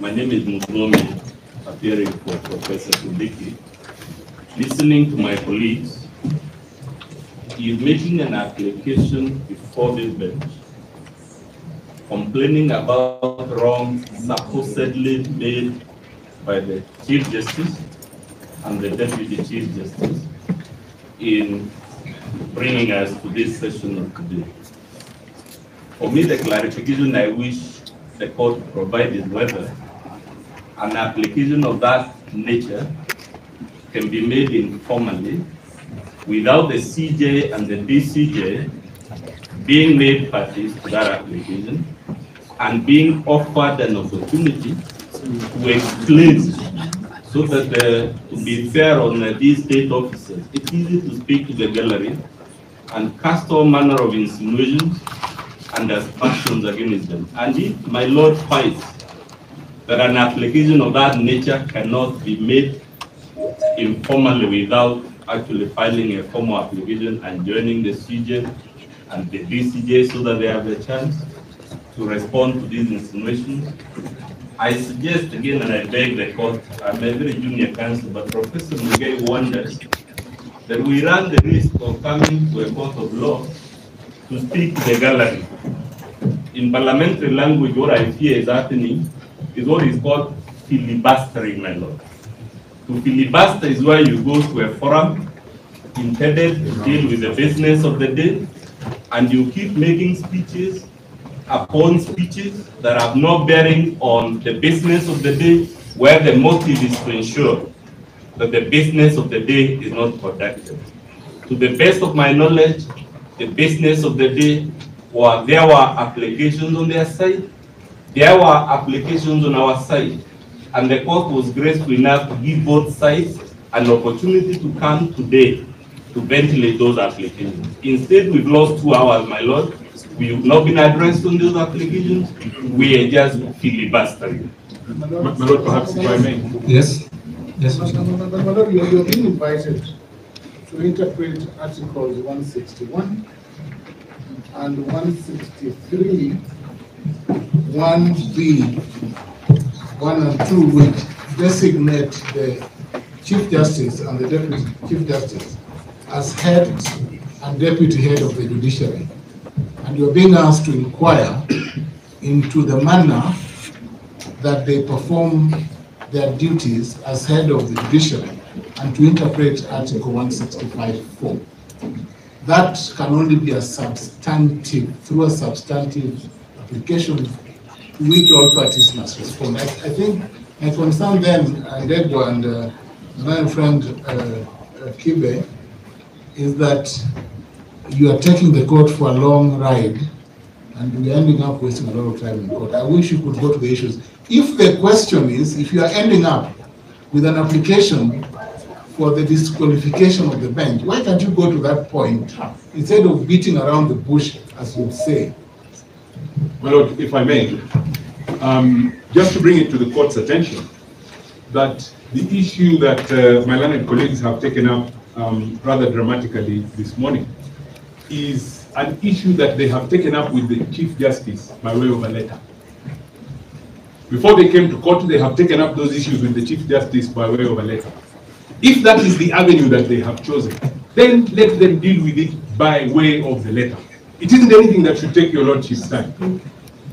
My name is Muzomi, appearing for Professor Kindiki'S. Listening to my colleagues, he is making an application before this bench, complaining about wrongs supposedly made by the Chief Justice and the Deputy Chief Justice in bringing us to this session of today. For me, the clarification I wish the court to provide is whether an application of that nature can be made informally without the CJ and the DCJ being made parties to that application and being offered an opportunity to explain, so that to be fair on these state officers, it's easy to speak to the gallery and cast all manner of insinuations and aspersions against them. And if my Lord finds that an application of that nature cannot be made informally without actually filing a formal application and joining the CJ and the DCJ so that they have a chance to respond to these insinuations, I suggest again, and I beg the court, I'm a very junior counsel, but Professor Mugai wonders that we run the risk of coming to a court of law to speak to the gallery. In parliamentary language, what I fear is happening is what is called filibustering, my lord. To filibuster is where you go to a forum intended to deal with the business of the day, and you keep making speeches upon speeches that have no bearing on the business of the day, where the motive is to ensure that the business of the day is not productive. To the best of my knowledge, the business of the day, there were applications on their side, there were applications on our side, and the court was graceful enough to give both sides an opportunity to come today to ventilate those applications. Instead, we've lost 2 hours, my lord. We have not been addressed on those applications. We are just filibustering. My lord, perhaps if I may. Yes. Yes, my lord, you're being invited to interpret Articles 161 and 163, 1B, 1 and 2, which designate the Chief Justice and the Deputy Chief Justice as head and deputy head of the judiciary. And you're being asked to inquire into the manner that they perform their duties as head of the judiciary and to interpret Article 165(4). That can only be a substantive, through a substantive application to which all parties must respond. I think my concern then, and Edgar and my friend Kibe, is that you are taking the court for a long ride and we're ending up wasting a lot of time in court. I wish you could go to the issues. If the question is, if you are ending up with an application for the disqualification of the bench, why can't you go to that point instead of beating around the bush, as you say? My lord, if I may, just to bring it to the court's attention, that the issue that my learned colleagues have taken up rather dramatically this morning is an issue that they have taken up with the Chief Justice by way of a letter. Before they came to court, they have taken up those issues with the Chief Justice by way of a letter. If that is the avenue that they have chosen, then let them deal with it by way of the letter. It isn't anything that should take your lordship's time.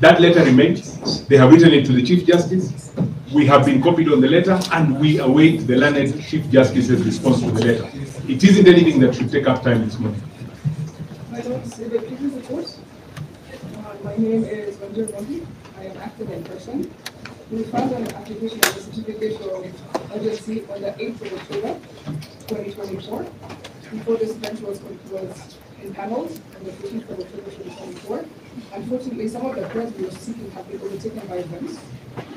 That letter remains. They have written it to the Chief Justice. We have been copied on the letter, and we await the learned Chief Justice's response to the letter. It isn't anything that should take up time this morning. My name is Vanjir Mondi. I am active in person. We filed an application for the certificate of urgency on the 8th of October 2024. Before this bench was in panels on the 15th of October 2024. Unfortunately, some of the breaths we were seeking have been overtaken by events.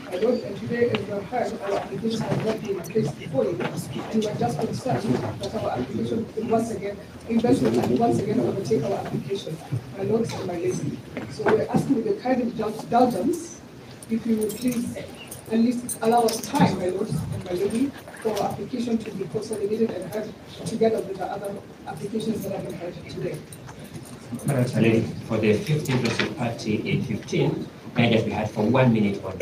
My lord, and today, as you have heard, our application has not been placed before you. We were just concerned that our application will once again overtake our application. My lords and my ladies. So we're asking with the kind of indulgence, if you would please at least allow us time, my lords and my lady, for our application to be consolidated and heard together with the other applications that have been heard today. Madam, for the 15th Party A15, guidance we had for 1 minute on